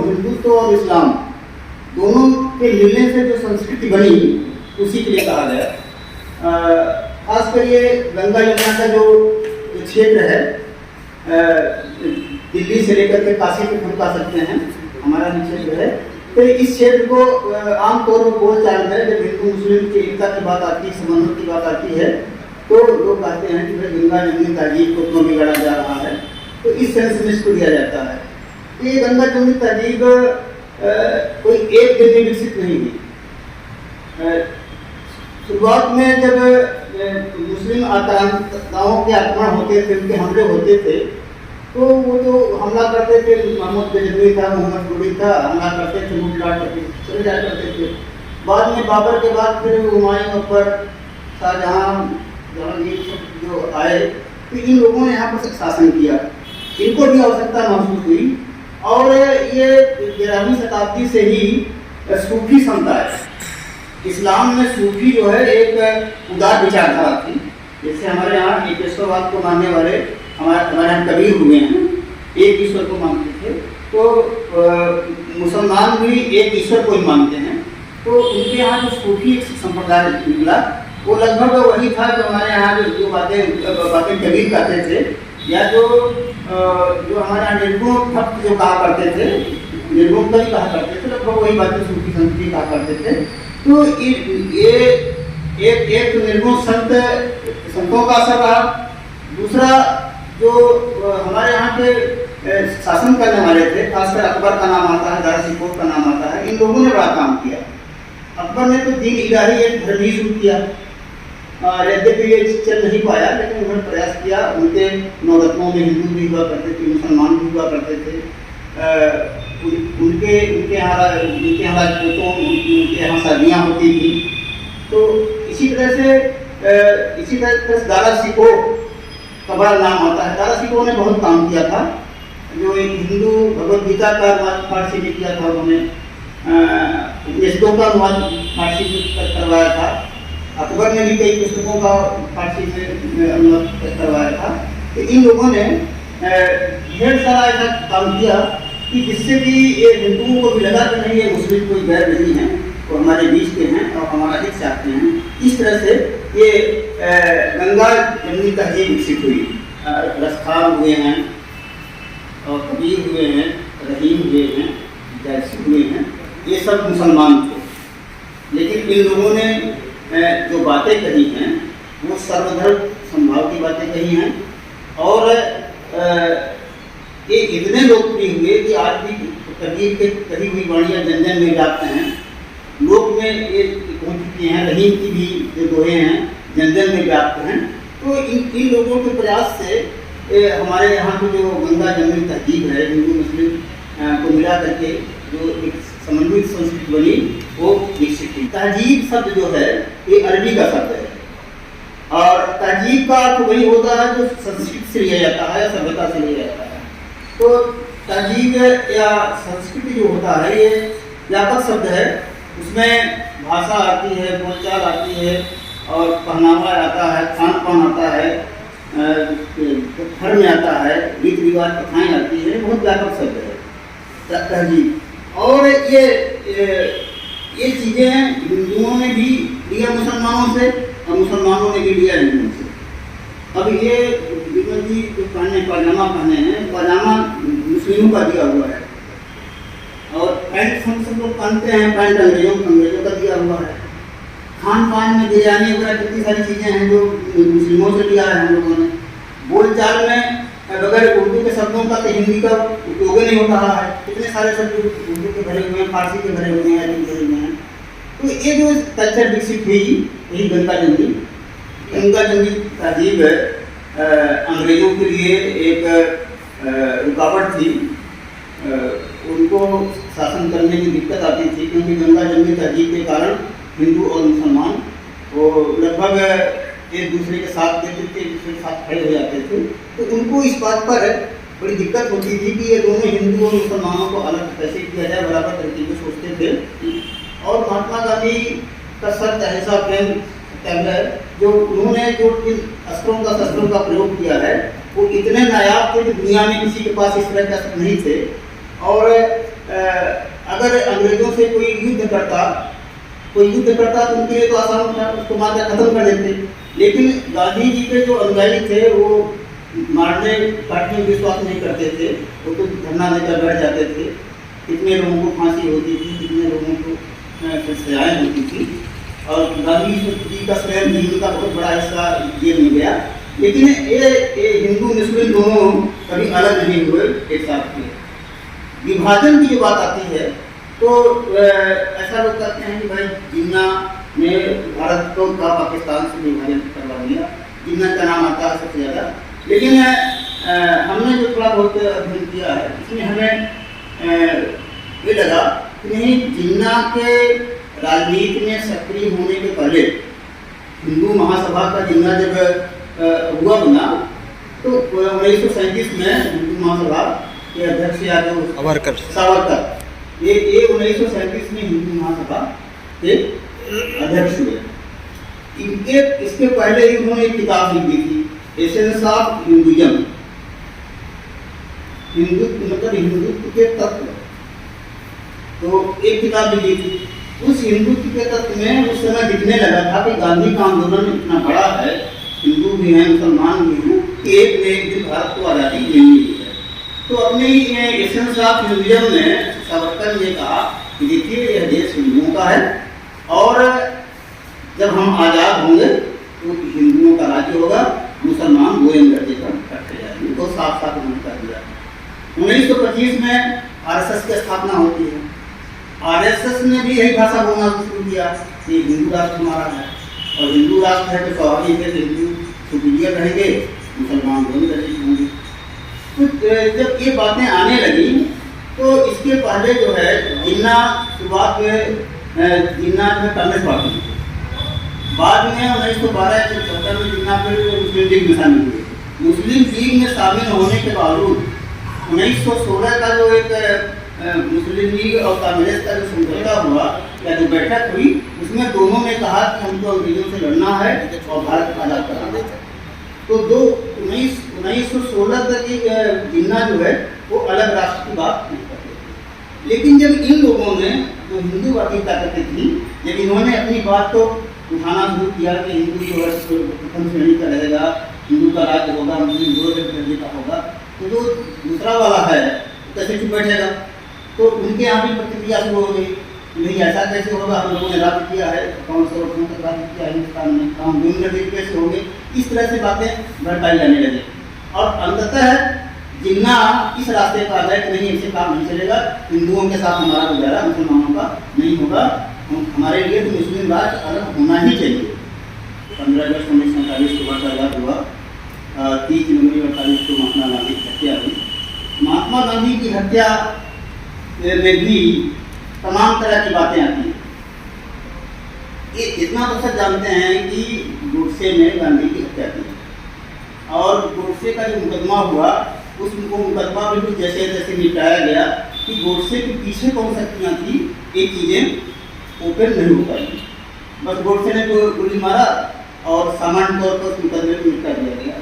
हिंदुत्व और इस्लाम दोनों के मिलने से जो संस्कृति बनी उसी के लिए कहा गया। खासकर ये गंगा यमुना का जो क्षेत्र है, दिल्ली से लेकर के काशी तक हम कह सकते हैं, हमारा जो क्षेत्र है, तो इस क्षेत्र को आमतौर पर बोलचाल है जब हिंदू मुस्लिम की एकता की बात आती है, संबंधों की बात आती है, तो लोग कहते हैं कि भाई गंगा जमुनी तहजीब को क्यों बिगाड़ा जा रहा है, तो इस सेंस में इसको दिया जाता है। ये गंगा जमुनी तहजीब कोई एक दिन में विकसित नहीं हुई। शुरुआत में जब मुस्लिम आक्रांताओं के आक्रमण होते थे, उनके हमले होते थे, तो वो जो हमला करते थे, मोहम्मद गजनवी था, मोहम्मद गुरी था, हमला करते थे, लूट लाट करके चले जाया करते थे। बाद में बाबर के बाद फिर हुमायूं, अकबर, शाहजहां, जहांगीर जो आए, तो इन लोगों ने यहाँ पर शासन किया। इनको भी आवश्यकता महसूस हुई और ये 11वीं शताब्दी से ही सूफी समुदाय, इस्लाम में सूफी जो है एक उदार विचारधारा थी। जैसे हमारे यहाँ एकेश्वरवाद को मानने वाले हमारे यहाँ कबीर हुए हैं, एक ईश्वर को मानते थे, तो मुसलमान भी एक ईश्वर को ही मानते हैं। तो उनके यहाँ जो सूफी संप्रदाय निकला वो लगभग वही था जो हमारे यहाँ जो बातें कबीर कहते थे, या जो हमारे यहाँ निर्गुण भक्त जो कहा करते थे, निर्गुणता ही कहा करते थे, लगभग वही बातें सूफी संस्कृति कहा करते थे। तो ये एक निर्गुण संतों का असर रहा। दूसरा जो हमारे यहाँ के शासन करने वाले थे, खासकर अकबर का नाम आता है, दारा शिकोह का नाम आता है, इन लोगों ने बड़ा काम किया। अकबर ने तो दीन इलाही एक धर्म ही शुरू किया, यद्यपि ये चल नहीं पाया, लेकिन उन्होंने प्रयास किया। उनके नवरत्नों में हिंदू भी हुआ करते थे, मुसलमान भी हुआ करते थे, उनके यहाँ राजपूतों, उनके यहाँ शादियाँ होती थी। तो इसी तरह से दारा शिकोह का बड़ा नाम आता है। दारा शिकोह ने बहुत काम किया था, जो एक हिंदू भगवद गीता का अनुवाद फारसी में किया था, उन्होंने उपनिषदों का अनुवाद फारसी में करवाया था। अकबर ने भी कई पुस्तकों का फारसी में अनुवाद करवाया था। तो इन लोगों ने ढेर सारा ऐसा काम किया कि जिससे कि ये हिंदुओं को भी लगा कि नहीं, ये मुस्लिम कोई गैर नहीं है, वो हमारे बीच के हैं और हमारा हित चाहते हैं। इस तरह से ये गंगा जमुनी तहजीब विकसित हुई। रसखार हुए हैं और कबीर हुए हैं, रहीम हुए हैं, जैसी हुए हैं, ये सब मुसलमान थे। लेकिन इन लोगों ने जो बातें कही हैं वो सर्वधर्म संभाव की बातें कही हैं, और ये इतने लोकप्रिय हुए कि आज भी कबीर के कही हुई वाणियाँ जन जन में जाते हैं, लोक में ये पहुँच चुकी हैं। रहीम की भी जो दोहे हैं जन जन में व्याप्त हैं। तो इन लोगों के प्रयास से हमारे यहाँ की जो गंगा जमुनी तहजीब है, हिंदू मुस्लिम को मिला करके जो एक समन्वित संस्कृति बनी, वो विकसित हुई। तहजीब शब्द जो है ये अरबी का शब्द है, और तहजीब का अर्थ वही होता है जो संस्कृत से लिया जाता है, सभ्यता से लिया जाता है। तो तहजीब या संस्कृति जो होता है ये व्यापक शब्द है। उसमें भाषा आती है, बोलचाल आती है, और पहनावा आता है, खान पान आता है, धर्म आता है, रीति रिवाज कथाएँ आती है। बहुत व्यापक शब्द है तहजीब। और ये चीज़ें हिंदुओं ने भी लिया मुसलमानों से, और मुसलमानों ने भी लिया हिंदुओं से। अब ये विमल जी जो पहने पाजामा पहने हैं, पाजामा मुस्लिमों का दिया हुआ है, और पैंट हम सब लोग पहनते हैं, पैंट अंग्रेजों का दिया हुआ है। खान पान में बिरयानी वगैरह कितनी सारी चीज़ें हैं जो मुस्लिमों से लिया है हम लोगों ने। बोलचाल में बगैर उर्दू के शब्दों का तो हिंदी का उपयोग नहीं हो रहा है, कितने सारे शब्द उर्दू के भरे हुए हैं, फारसी के भरे हुए हैं, अरबी भरे हुए हैं। तो ये जो कल्चर विकसित हुई, यही गंगा जमुनी तहजीब अंग्रेजों के लिए एक रुकावट थी। उनको शासन करने की दिक्कत आती थी, क्योंकि गंगा जमुनी तहजीब के कारण हिंदू और मुसलमान वो लगभग एक दूसरे के साथ खड़े हो जाते थे। तो उनको इस बात पर बड़ी दिक्कत होती थी कि ये दोनों हिंदू और मुसलमानों को अलग कैसे किया जाए, बराबर तरीके से सोचते थे। और महात्मा गांधी का सत्य अहिंसा प्रेम सत्याग्रह, जो उन्होंने जो इन शस्त्रों का प्रयोग किया है, वो इतने नायाब थे कि दुनिया में किसी के पास इस तरह के अस्त्र नहीं थे। और अगर अंग्रेजों से कोई युद्ध करता तो उनके लिए तो आसान था, उसको मारकर खत्म कर देते। लेकिन गांधी जी के जो अनुयायी थे वो मारने काटने में विश्वास नहीं करते थे, वो तो धरना देकर बैठ जाते थे। कितने लोगों को फांसी होती थी, कितने लोगों को सजाएं होती थी, और गांधी जी का स्वयं जीवन का बहुत बड़ा हिस्सा जेल में गया। लेकिन ये हिंदू मुस्लिम दोनों कभी अलग नहीं हुए, एक साथ थे। विभाजन की जो बात आती है तो ऐसा लोग कहते हैं कि भाई जिन्ना ने भारत को का पाकिस्तान से विभाजन करवा दिया, जिन्ना का नाम आता है सबसे ज़्यादा। लेकिन हमने जो थोड़ा बहुत अध्ययन किया है इसमें हमें ये लगा कि नहीं, जिन्ना के राजनीति में सक्रिय होने के पहले हिंदू महासभा का जिन्ना जब हुआ बना तो 1937 में हिंदू महासभा के अध्यक्ष यादव सावरकर ये 1937 में हिंदू महासभा के अध्यक्ष हुए। इसके पहले ही उन्होंने एक किताब लिखी थी, एसेंस ऑफ हिंदुइज्म, हिंदुत्व के तत्व। तो एक किताब लिखी थी। उस हिंदुत्व के तत्व में उस समय दिखने लगा था कि गांधी का आंदोलन इतना बड़ा है, हिंदू भी हैं मुसलमान भी हैं, कि एक न एक दिन भारत को आज़ादी लेनी है। तो अपनी एसेंस ऑफ हिंदुइज्म में सावरकर ने कहा कि देखिए यह देश हिंदुओं का है, और जब हम आज़ाद होंगे तो हिंदुओं का राज्य होगा, मुसलमान गोयन दर्जे पर करते जाएंगे। तो साफ साफ उन्होंने कर दिया। 1925 में आरएसएस की स्थापना होती है। आरएसएस ने भी यही भाषा बोलना शुरू किया कि हिंदू राष्ट्र हमारा है, और हिंदू राष्ट्र है तो स्वाभाविक है कि हिंदू सुपीरियर रहेंगे, मुसलमान गोयन दर्जे होंगे। तो जब ये बातें आने लगी तो इसके पहले जो है जिन्ना शुरुआत में जिन्ना जो कांग्रेस पार्टी, बाद में 1912 में जिन्ना फिर मुस्लिम लीग में शामिल हुए। मुस्लिम लीग में शामिल होने के बावजूद 1916 का जो एक मुस्लिम लीग और कांग्रेस का जो समझौता हुआ या जो बैठक हुई, उसमें दोनों ने कहा कि हमको अंग्रेजों से लड़ना है और भारत को आज़ाद कराना है। तो 1916 तक जिन्ना जो है वो अलग राष्ट्र की बात नहीं करते थे। लेकिन जब इन लोगों ने जो हिंदूवादी ताकतें थी, जब इन्होंने अपनी बात को उठाना शुरू किया कि हिंदू जो है प्रथम श्रेणी का रहेगा, हिंदू का राज्य होगा, मुस्लिम दो दर्जे का होगा, तो जो दूसरा वाला है कैसे चुप बैठेगा। तो उनके यहाँ भी प्रतिक्रिया शुरू हो गई, नहीं ऐसा कैसे होगा, हम लोगों ने राज्य किया है, 500 वर्षों तक राज्य किया है हिंदुस्तान में, हम दोनों दर्जे कैसे होंगे। इस तरह से बातें भड़काई जाने लगी, और अंततः जिन्ना इस रास्ते पर आ गए कि नहीं, ऐसे काम नहीं चलेगा, हिंदुओं के साथ हमारा गुजारा मुसलमानों का नहीं होगा, हमारे लिए तो मुस्लिम राज्य अलग होना ही चाहिए। 15 अगस्त 1947 को वर्ष आज़ाद हुआ, 30 जनवरी 48 को महात्मा गांधी की हत्या हुई। महात्मा गांधी की हत्या में भी तमाम तरह की बातें आती हैं। ये इतना तो सब जानते हैं कि गोडसे ने गांधी की हत्या की, और गोडसे का जो मुकदमा हुआ उसको मुकदमा बिल्कुल जैसे जैसे निपटाया गया कि गोडसे के पीछे कौन शक्तियाँ थी, ये चीज़ें ओपन नहीं हो पाई। बस गोडसे ने गोली मारा और सामान्य तौर पर उस मुकदमे को निपटा दिया गया।